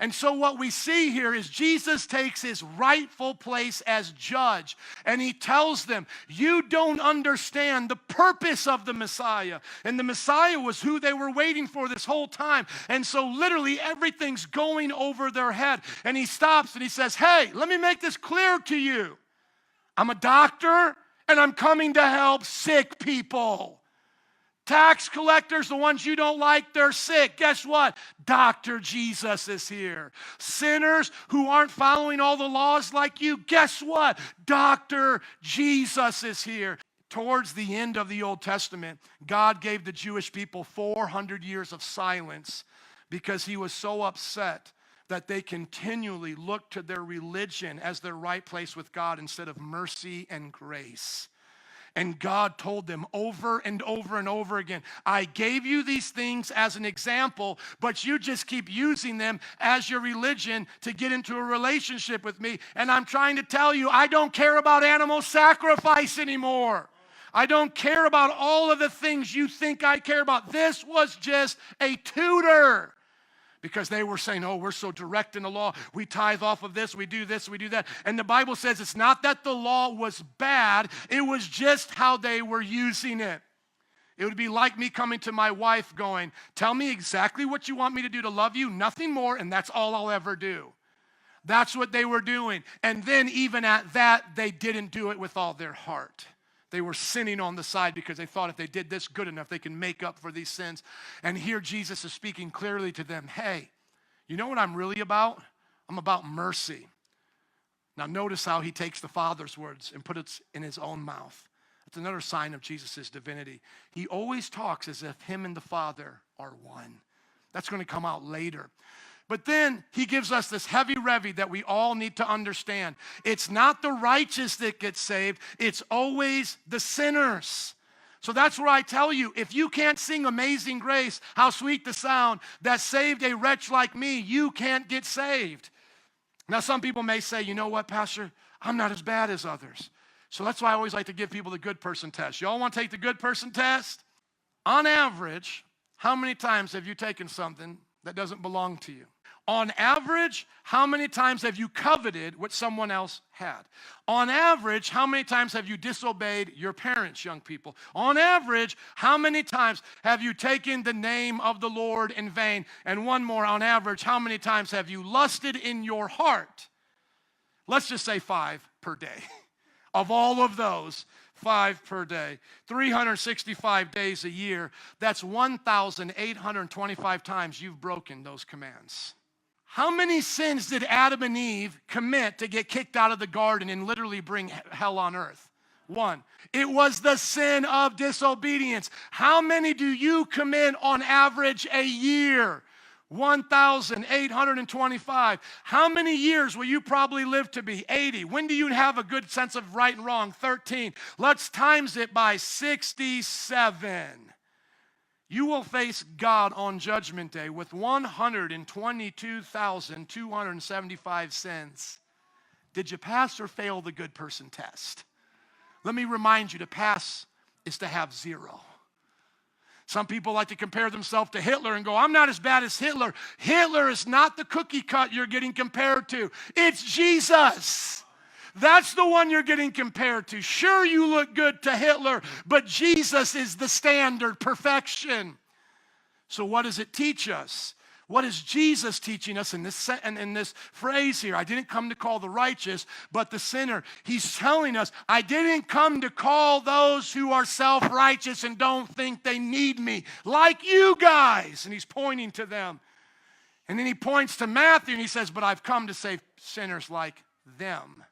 And so what we see here is Jesus takes his rightful place as judge, and he tells them, you don't understand the purpose of the Messiah. And the Messiah was who they were waiting for this whole time. And so literally everything's going over their head. And he stops and he says, hey, let me make this clear to you. I'm a doctor and I'm coming to help sick people. Tax collectors, the ones you don't like, they're sick. Guess what? Dr. Jesus is here. Sinners who aren't following all the laws like you, guess what? Dr. Jesus is here. Towards the end of the Old Testament, God gave the Jewish people 400 years of silence because he was so upset that they continually looked to their religion as their right place with God instead of mercy and grace. And God told them over and over and over again, I gave you these things as an example, but you just keep using them as your religion to get into a relationship with me. And I'm trying to tell you, I don't care about animal sacrifice anymore. I don't care about all of the things you think I care about. This was just a tutor. Because they were saying, oh, we're so direct in the law. We tithe off of this, we do that. And the Bible says it's not that the law was bad. It was just how they were using it. It would be like me coming to my wife going, tell me exactly what you want me to do to love you, nothing more, and that's all I'll ever do. That's what they were doing. And then even at that, they didn't do it with all their heart. They were sinning on the side because they thought if they did this good enough, they can make up for these sins. And here Jesus is speaking clearly to them. Hey, you know what I'm really about? I'm about mercy. Now notice how he takes the Father's words and puts it in his own mouth. That's another sign of Jesus' divinity. He always talks as if him and the Father are one. That's going to come out later. But then he gives us this heavy revy that we all need to understand. It's not the righteous that get saved. It's always the sinners. So that's where I tell you, if you can't sing Amazing Grace, how sweet the sound that saved a wretch like me, you can't get saved. Now some people may say, you know what, Pastor? I'm not as bad as others. So that's why I always like to give people the good person test. Y'all want to take the good person test? On average, how many times have you taken something that doesn't belong to you? On average, how many times have you coveted what someone else had? On average, how many times have you disobeyed your parents, young people? On average, how many times have you taken the name of the Lord in vain? And one more, on average, how many times have you lusted in your heart? Let's just say 5 per day. Of all of those, 5 per day. 365 days a year, that's 1,825 times you've broken those commands. How many sins did Adam and Eve commit to get kicked out of the garden and literally bring hell on earth? 1. It was the sin of disobedience. How many do you commit on average a year? 1,825. How many years will you probably live to be? 80. When do you have a good sense of right and wrong? 13. Let's times it by 67. You will face God on Judgment Day with 122,275 sins. Did you pass or fail the good person test? Let me remind you, to pass is to have 0. Some people like to compare themselves to Hitler and go, I'm not as bad as Hitler. Hitler is not the cookie cut you're getting compared to. It's Jesus. That's the one you're getting compared to. Sure, you look good to Hitler, but Jesus is the standard, perfection. So what does it teach us? What is Jesus teaching us in this phrase here? I didn't come to call the righteous, but the sinner. He's telling us, I didn't come to call those who are self-righteous and don't think they need me, like you guys. And he's pointing to them. And then he points to Matthew and he says, but I've come to save sinners like them.